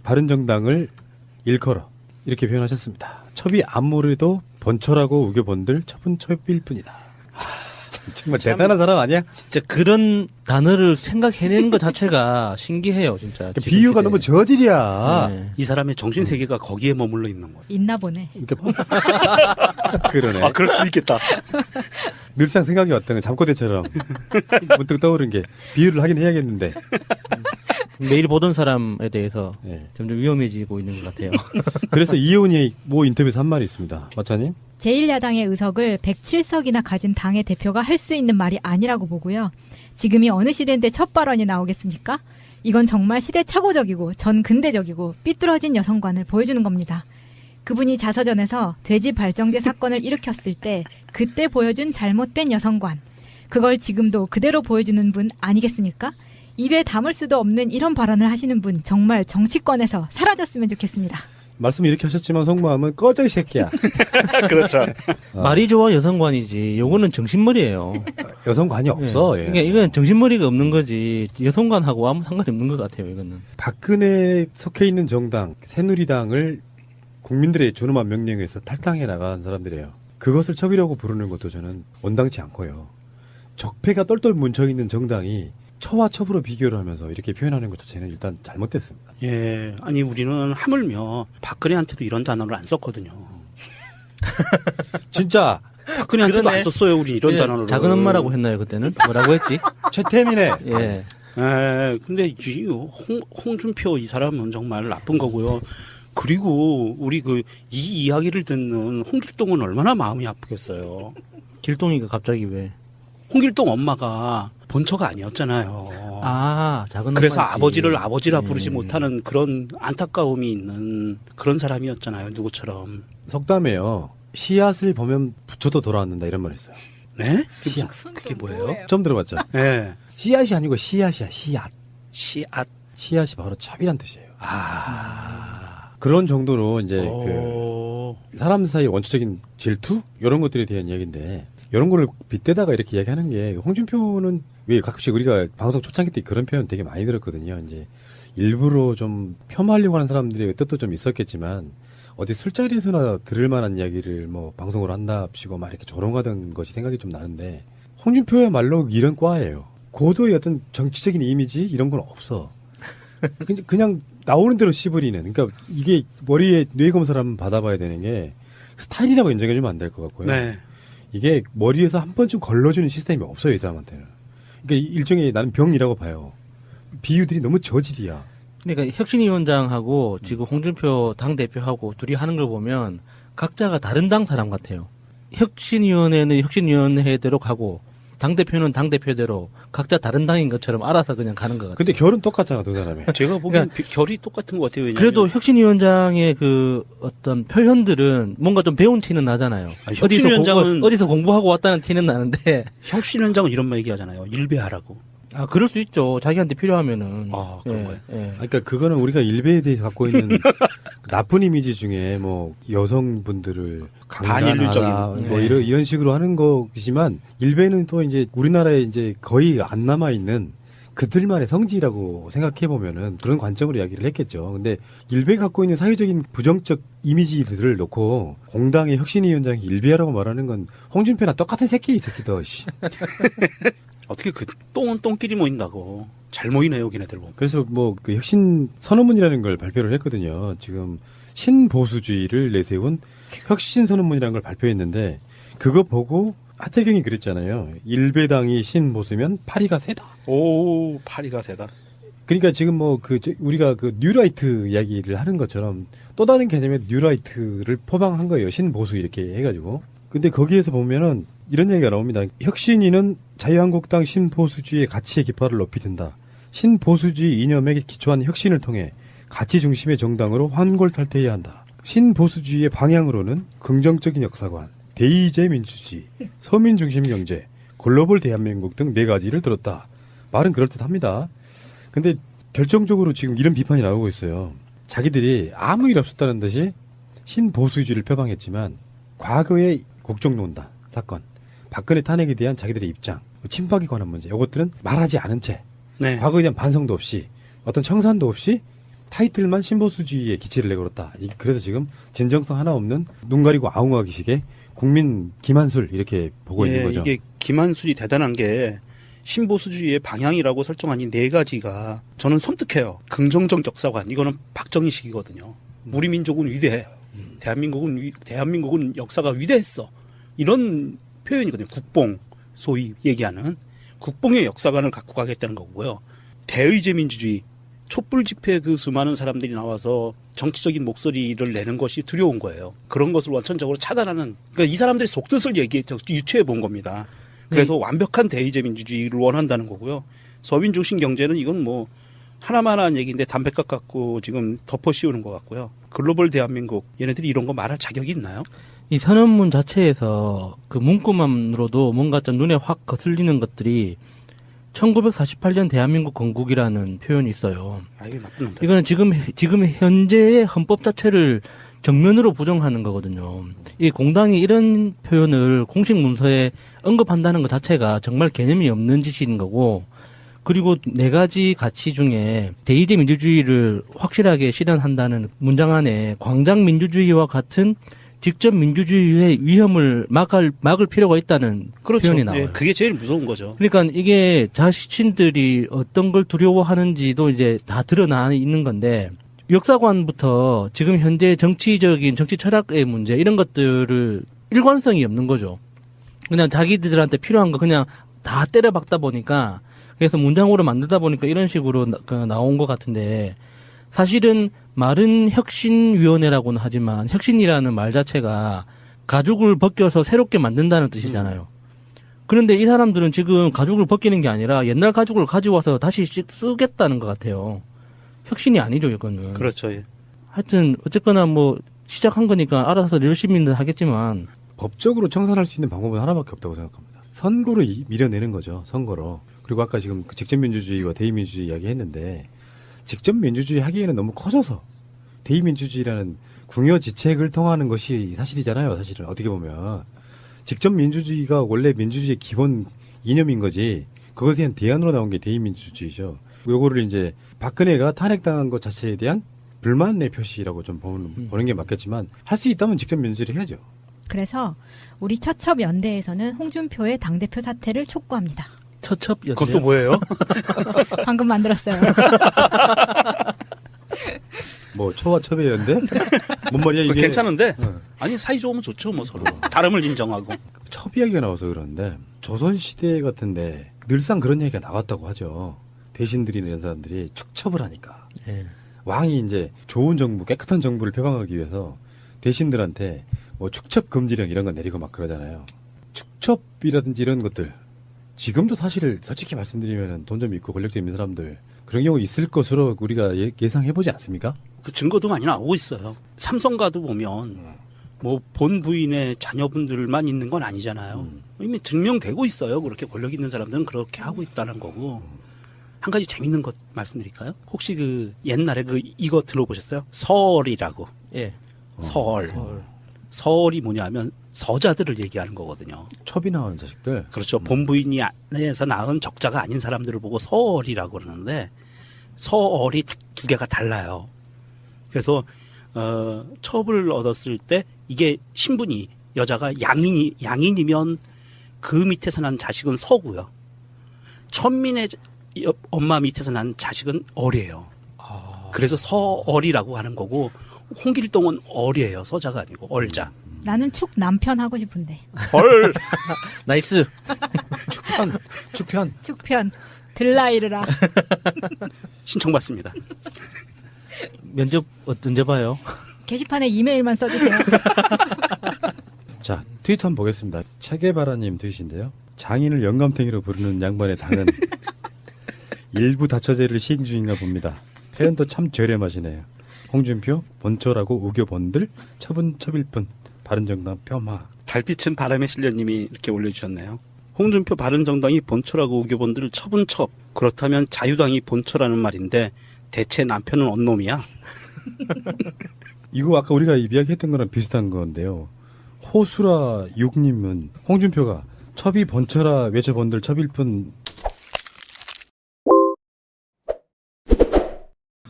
바른정당을 일컬어 이렇게 표현하셨습니다. 첩이 아무래도 번철하고 우겨본들 첩은 첩일 뿐이다. 정말 대단한 사람 아니야? 진짜 그런 단어를 생각해내는 것 자체가 신기해요, 진짜. 비유가 너무 저질이야. 네. 이 사람의 정신세계가 거기에 머물러 있는 거예요. 있나 보네. 그러네. 아, 그럴 수도 있겠다. 늘상 생각이 왔던 건 잠꼬대처럼 문득 떠오른 게 비유를 하긴 해야겠는데. 매일 보던 사람에 대해서 네. 점점 위험해지고 있는 것 같아요. 그래서 이혜원이 모 인터뷰에서 한 말이 있습니다. 마차님? 제1야당의 의석을 107석이나 가진 당의 대표가 할 수 있는 말이 아니라고 보고요. 지금이 어느 시대인데 첫 발언이 나오겠습니까? 이건 정말 시대착오적이고 전근대적이고 삐뚤어진 여성관을 보여주는 겁니다. 그분이 자서전에서 돼지 발정제 사건을 일으켰을 때 그때 보여준 잘못된 여성관. 그걸 지금도 그대로 보여주는 분 아니겠습니까? 입에 담을 수도 없는 이런 발언을 하시는 분 정말 정치권에서 사라졌으면 좋겠습니다. 말씀 이렇게 하셨지만 속마음은 꺼져 이 새끼야. 그렇죠. 말이 좋아 여성관이지. 요거는 정신머리예요. 여성관이 없어. 예. 그러니까 이건 정신머리가 없는 거지. 여성관하고 아무 상관이 없는 것 같아요. 이거는. 박근혜에 속해 있는 정당 새누리당을 국민들의 준엄한 명령에서 탈당해 나간 사람들이에요. 그것을 첩이라고 부르는 것도 저는 온당치 않고요. 적폐가 똘똘 뭉쳐있는 정당이 처와 첩으로 비교를 하면서 이렇게 표현하는 것 자체는 일단 잘못됐습니다. 예. 아니, 우리는 하물며 박근혜한테도 이런 단어를 안 썼거든요. 진짜 박근혜한테도 그러네. 안 썼어요, 우리 이런 예, 단어를. 작은 엄마라고 했나요, 그때는? 뭐라고 했지? 최태민의 예. 예. 근데 이 홍준표 이 사람은 정말 나쁜 거고요. 그리고 우리 이 이야기를 듣는 홍길동은 얼마나 마음이 아프겠어요. 길동이가 갑자기 왜? 홍길동 엄마가 본처가 아니었잖아요. 아, 작은 그래서 엄마였지. 아버지를 아버지라 부르지 예. 못하는 그런 안타까움이 있는 그런 사람이었잖아요. 누구처럼. 속담에요. 씨앗을 보면 부처도 돌아왔는다 이런 말 있어요. 네? 씨앗. 그게 뭐예요? 처음 들어봤죠? 네. 씨앗이 아니고 씨앗이야. 씨앗. 씨앗. 씨앗이 바로 첩이란 뜻이에요. 아. 그런 정도로 이제 오. 사람 사이 원초적인 질투 이런 것들에 대한 이야기인데 이런 거를 빗대다가 이렇게 이야기하는 게 홍준표는 왜 가끔씩 우리가 방송 초창기 때 그런 표현 되게 많이 들었거든요. 이제 일부러 좀 폄하하려고 하는 사람들의 뜻도 좀 있었겠지만 어디 술자리에서나 들을 만한 이야기를 뭐 방송으로 한답시고 막 이렇게 조롱하던 것이 생각이 좀 나는데 홍준표야말로 이런 과예요. 고도의 어떤 정치적인 이미지 이런 건 없어. 그냥 나오는 대로 씹으리는. 그러니까 이게 머리에 뇌 검사를 한번 받아봐야 되는 게 스타일이라고 인정해주면 안 될 것 같고요. 네. 이게 머리에서 한 번쯤 걸러주는 시스템이 없어요, 이 사람한테는. 그러니까 일종의 나는 병이라고 봐요. 비유들이 너무 저질이야. 그러니까 혁신위원장하고 지금 홍준표 당대표하고 둘이 하는 걸 보면 각자가 다른 당 사람 같아요. 혁신위원회는 혁신위원회대로 가고 당대표는 당대표대로 각자 다른 당인 것처럼 알아서 그냥 가는 것 같아요. 근데 결은 똑같잖아, 두 사람이. 제가 보기엔 결이 똑같은 것 같아요. 왜냐하면 그래도 혁신위원장의 그 어떤 표현들은 뭔가 좀 배운 티는 나잖아요. 아니, 혁신위원장은 어디서 공부하고 왔다는 티는 나는데. 혁신위원장은 이런 말 얘기하잖아요. 일배하라고. 아, 그럴 수 있죠. 자기한테 필요하면은. 아, 그런 거예요? 예. 그러니까 그거는 우리가 일베에 대해서 갖고 있는 나쁜 이미지 중에 뭐 여성분들을 반인륜적인, 강간하라 뭐 이런 식으로 하는 거지만 일베는 또 이제 우리나라에 이제 거의 안 남아 있는 그들만의 성지라고 생각해 보면은 그런 관점으로 이야기를 했겠죠. 근데 일베가 갖고 있는 사회적인 부정적 이미지들을 놓고 공당의 혁신위원장이 일베라고 말하는 건 홍준표나 똑같은 새끼 이 새끼도. 어떻게 똥은 똥끼리 모인다고. 잘 모이네요, 걔네들 보면. 그래서 뭐 그 혁신 선언문이라는 걸 발표를 했거든요. 지금 신보수주의를 내세운 혁신 선언문이라는 걸 발표했는데 그거 보고 하태경이 그랬잖아요. 일베당이 신보수면 파리가 세다. 오, 파리가 세다. 그러니까 지금 뭐 우리가 그 뉴라이트 이야기를 하는 것처럼 또 다른 개념의 뉴라이트를 포방한 거예요. 신보수 이렇게 해가지고. 근데 거기에서 보면은 이런 얘기가 나옵니다. 혁신위는 자유한국당 신보수주의의 가치의 깃발을 높이 든다. 신보수주의 이념에 기초한 혁신을 통해 가치 중심의 정당으로 환골탈퇴해야 한다. 신보수주의의 방향으로는 긍정적인 역사관, 대의제 민주주의, 서민 중심 경제, 글로벌 대한민국 등 4가지를 들었다. 말은 그럴듯합니다. 근데 결정적으로 지금 이런 비판이 나오고 있어요. 자기들이 아무 일 없었다는 듯이 신보수주의를 표방했지만 과거의 국정농단 사건, 박근혜 탄핵에 대한 자기들의 입장, 친박에 관한 문제, 이것들은 말하지 않은 채 네. 과거에 대한 반성도 없이 어떤 청산도 없이 타이틀만 신보수주의에 기치를 내걸었다. 그래서 지금 진정성 하나 없는 눈 가리고 아웅하기식의 국민 김한술 이렇게 보고 있는 거죠. 이게 김한술이 대단한 게 신보수주의의 방향이라고 설정한 이 네 가지가 저는 섬뜩해요. 긍정적 역사관 이거는 박정희식이거든요. 우리 민족은 위대해. 대한민국은 역사가 위대했어. 이런 표현이거든요. 국뽕 소위 얘기하는 국뽕의 역사관을 갖고 가겠다는 거고요. 대의제 민주주의 촛불 집회 그 수많은 사람들이 나와서 정치적인 목소리를 내는 것이 두려운 거예요. 그런 것을 원천적으로 차단하는 그러니까 이 사람들의 속뜻을 유추해 본 겁니다. 그래서 완벽한 대의제 민주주의를 원한다는 거고요. 서민 중심 경제는 이건 뭐 하나만한 얘기인데 담배값 갖고 지금 덮어 씌우는 것 같고요. 글로벌 대한민국 얘네들이 이런 거 말할 자격이 있나요? 이 선언문 자체에서 그 문구만으로도 뭔가 좀 눈에 확 거슬리는 것들이 1948년 대한민국 건국이라는 표현이 있어요. 이거 나쁜 놈들. 이거는 지금 현재의 헌법 자체를 정면으로 부정하는 거거든요. 이 공당이 이런 표현을 공식 문서에 언급한다는 것 자체가 정말 개념이 없는 짓인 거고, 그리고 네 가지 가치 중에 대의제 민주주의를 확실하게 실현한다는 문장 안에 광장 민주주의와 같은 직접 민주주의의 위험을 막을 필요가 있다는 표현이 나와요. 예, 그게 제일 무서운 거죠. 그러니까 이게 자신들이 어떤 걸 두려워하는지도 이제 다 드러나 있는 건데, 역사관부터 지금 현재 정치 철학의 문제 이런 것들을 일관성이 없는 거죠. 그냥 자기들한테 필요한 거 그냥 다 때려박다 보니까, 그래서 문장으로 만들다 보니까 이런 식으로 나온 것 같은데, 사실은 말은 혁신위원회라고는 하지만 혁신이라는 말 자체가 가죽을 벗겨서 새롭게 만든다는 뜻이잖아요. 그런데 이 사람들은 지금 가죽을 벗기는 게 아니라 옛날 가죽을 가져와서 다시 쓰겠다는 것 같아요. 혁신이 아니죠, 이거는. 그렇죠. 예. 하여튼 어쨌거나 뭐 시작한 거니까 알아서 열심히는 하겠지만, 법적으로 청산할 수 있는 방법은 하나밖에 없다고 생각합니다. 선거로 밀어내는 거죠. 선거로. 그리고 아까 지금 그 직접민주주의와 대의민주주의 이야기했는데, 직접민주주의 하기에는 너무 커져서 대의민주주의라는 궁여지책을 통하는 것이 사실이잖아요. 사실은 어떻게 보면 직접민주주의가 원래 민주주의의 기본 이념인 거지, 그것에 대한 대안으로 나온 게 대의민주주의죠. 요거를 이제 박근혜가 탄핵당한 것 자체에 대한 불만의 표시라고 좀 보는 게 맞겠지만, 할 수 있다면 직접민주주의를 해야죠. 그래서 우리 처첩연대에서는 홍준표의 당대표 사퇴를 촉구합니다. 처첩연대. 그건 또 뭐예요? 방금 만들었어요. 뭐 처와 첩의 연대? 뭔 말이야 이게? 괜찮은데 아니 사이 좋으면 좋죠 뭐 서로 다름을 인정하고. 첩 이야기가 나와서 그러는데, 조선시대 같은데 늘상 그런 얘기가 나왔다고 하죠. 대신들이나 이런 사람들이 축첩을 하니까 예. 왕이 이제 좋은 정부, 깨끗한 정부를 표방하기 위해서 대신들한테 뭐 축첩 금지령 이런 거 내리고 막 그러잖아요. 축첩이라든지 이런 것들 지금도 사실 솔직히 말씀드리면 돈 좀 있고 권력적 있는 사람들 그런 경우 있을 것으로 우리가 예상해보지 않습니까? 그 증거도 많이 나오고 있어요. 삼성가도 보면 뭐 본 부인의 자녀분들만 있는 건 아니잖아요. 이미 증명되고 있어요. 그렇게 권력 있는 사람들은 그렇게 하고 있다는 거고. 한 가지 재밌는 것 말씀드릴까요? 혹시 그 옛날에 이거 들어보셨어요? 서얼이라고. 예. 서얼. 서얼이 뭐냐면 서자들을 얘기하는 거거든요. 첩이 나오는 자식들. 그렇죠. 본부인이 안에서 낳은 적자가 아닌 사람들을 보고 서얼이라고 그러는데, 서얼이 두 개가 달라요. 그래서 첩을 얻었을 때 이게 신분이 여자가 양인이면 그 밑에서 난 자식은 서고요. 천민의 엄마 밑에서 난 자식은 얼이에요. 그래서 서얼이라고 하는 거고, 홍길동은 얼이에요. 서자가 아니고 얼자. 나는 축 남편 하고 싶은데. 얼. 나이스. 축편. 축편. 들라이르라. 신청받습니다. 면접 언제 봐요? 게시판에 이메일만 써주세요. 자, 트위터 한번 보겠습니다. 체게바라님 트윗인데요. 장인을 영감탱이로 부르는 양반의 당은 일부 다처제를 시행 중인가 봅니다. 표현도 참 저렴하시네요. 홍준표, 본초라고 우겨본들, 첩은 첩일 뿐. 바른정당 폄하. 달빛은 바람에 실려님이 이렇게 올려주셨네요. 홍준표 바른정당이 본초라고 우겨본들 첩은 첩. 그렇다면 자유당이 본초라는 말인데 대체 남편은 언놈이야? 이거 아까 우리가 이야기했던 거랑 비슷한 건데요. 호수라 6님은 홍준표가 첩이 본처라 외쳐본들 첩일 뿐.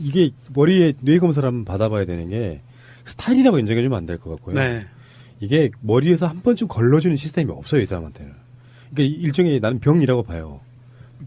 이게 머리에 뇌 검사를 한번 받아봐야 되는 게 스타일이라고 인정해주면 안 될 것 같고요. 네. 이게 머리에서 한 번쯤 걸러주는 시스템이 없어요, 이 사람한테는. 그러니까 일종의 나는 병이라고 봐요.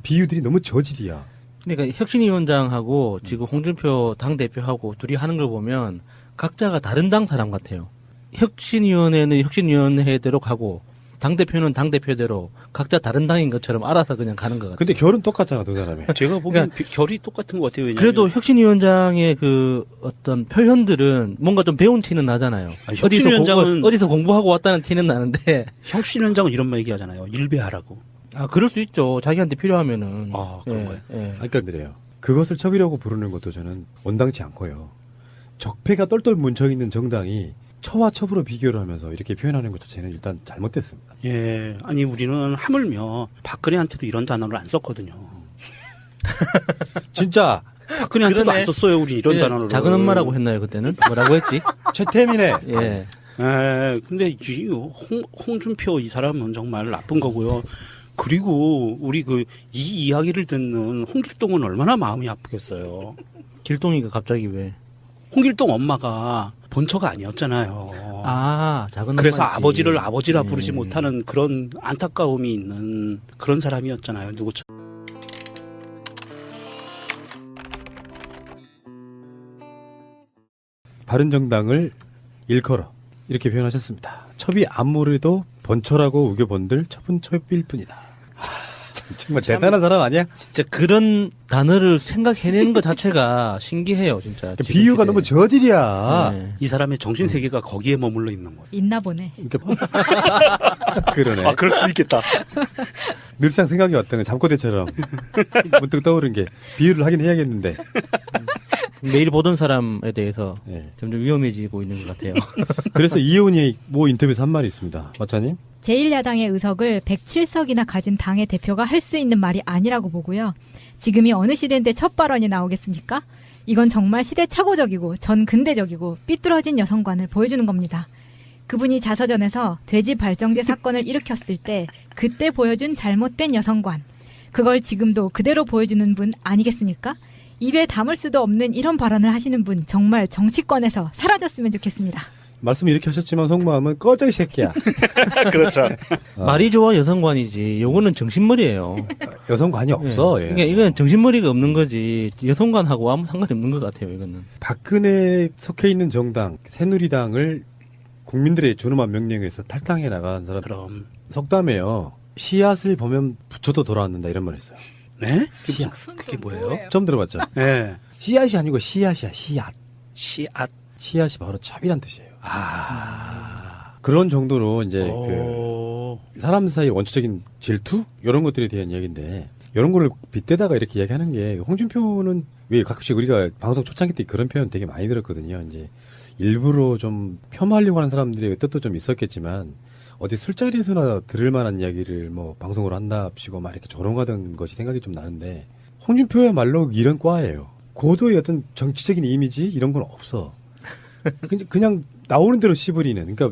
비유들이 너무 저질이야. 그러니까 혁신위원장하고 지금 홍준표 당대표하고 둘이 하는 걸 보면 각자가 다른 당 사람 같아요. 혁신위원회는 혁신위원회대로 가고 당대표는 당대표대로 각자 다른 당인 것처럼 알아서 그냥 가는 것 같아요. 근데 결은 똑같잖아, 두 사람이. 제가 보기엔 결이 똑같은 것 같아요. 왜냐하면 그래도 혁신위원장의 그 어떤 표현들은 뭔가 좀 배운 티는 나잖아요. 아니, 혁신위원장은- 어디서 공부하고 왔다는 티는 나는데 혁신위원장은 이런 말 얘기하잖아요. 일배하라고. 아 그럴 수 있죠. 자기한테 필요하면은. 아, 그런가요? 예. 그러니까 그래요. 그것을 첩이라고 부르는 것도 저는 온당치 않고요. 적폐가 똘똘 뭉쳐있는 정당이 처와 첩으로 비교를 하면서 이렇게 표현하는 것 자체는 일단 잘못됐습니다. 예. 아니, 우리는 하물며 박근혜한테도 이런 단어를 안 썼거든요. 진짜 박근혜한테도 그러네. 안 썼어요, 우리 이런 예, 단어를. 작은 엄마라고 했나요 그때는? 뭐라고 했지? 최태민의 예. 예. 근데 이 홍준표 이 사람은 정말 나쁜 거고요. 그리고 우리 이 이야기를 듣는 홍길동은 얼마나 마음이 아프겠어요. 길동이가 갑자기 왜? 홍길동 엄마가 본처가 아니었잖아요. 아 작은 그래서 엄마였지. 아버지를 아버지라 예. 부르지 못하는 그런 안타까움이 있는 그런 사람이었잖아요. 누구처럼. 바른정당을 일컬어 이렇게 표현하셨습니다. 첩이 아무래도 번처라고 우겨본들 첩은 첩일 뿐이다. 참, 정말 대단한 사람 아니야? 진짜 그런 단어를 생각해낸 것 자체가 신기해요, 진짜. 지금 비유가 시대에. 너무 저질이야. 네. 이 사람의 정신 세계가 거기에 머물러 있는 거예요. 있나 보네. 그러니까 그러네. 아, 그럴 수 있겠다. 늘상 생각이 왔던 건 잠꼬대처럼 문득 떠오른 게 비유를 하긴 해야겠는데. 매일 보던 사람에 대해서 예. 점점 위험해지고 있는 것 같아요. 그래서 이혜원이 모 인터뷰에서 한 말이 있습니다. 마차님? 제1야당의 의석을 107석이나 가진 당의 대표가 할 수 있는 말이 아니라고 보고요. 지금이 어느 시대인데 첫 발언이 나오겠습니까? 이건 정말 시대착오적이고 전근대적이고 삐뚤어진 여성관을 보여주는 겁니다. 그분이 자서전에서 돼지 발정제 사건을 일으켰을 때 그때 보여준 잘못된 여성관. 그걸 지금도 그대로 보여주는 분 아니겠습니까? 입에 담을 수도 없는 이런 발언을 하시는 분 정말 정치권에서 사라졌으면 좋겠습니다. 말씀 이렇게 하셨지만 속마음은 꺼져 이 새끼야. 그렇죠. 말이 좋아 여성관이지. 요거는 정신머리예요. 여성관이 없어. 예. 그러니까 이건 정신머리가 없는 거지. 여성관하고 아무 상관이 없는 것 같아요. 이거는. 박근혜 속해 있는 정당 새누리당을 국민들의 준엄한 명령에서 탈당해 나간 사람 그럼. 속담에요. 씨앗을 보면 부처도 돌아왔는다 이런 말 했어요. 네? 씨앗. 그게 뭐예요? 처음 들어봤죠? 네. 씨앗이 아니고 씨앗이야. 씨앗. 씨앗. 씨앗이 바로 첩이란 뜻이에요. 아. 그런 정도로 이제 오. 그 사람 사이 원초적인 질투 이런 것들에 대한 이야기인데 이런 거를 빗대다가 이렇게 이야기하는 게 홍준표는 왜 가끔씩 우리가 방송 초창기 때 그런 표현 되게 많이 들었거든요. 이제 일부러 좀 폄하하려고 하는 사람들의 뜻도 좀 있었겠지만 어디 술자리에서나 들을 만한 이야기를 뭐 방송으로 한답시고 막 이렇게 조롱하던 것이 생각이 좀 나는데 홍준표야말로 이런 과예요. 고도의 어떤 정치적인 이미지 이런 건 없어. 그냥 나오는 대로 씨부리는. 그러니까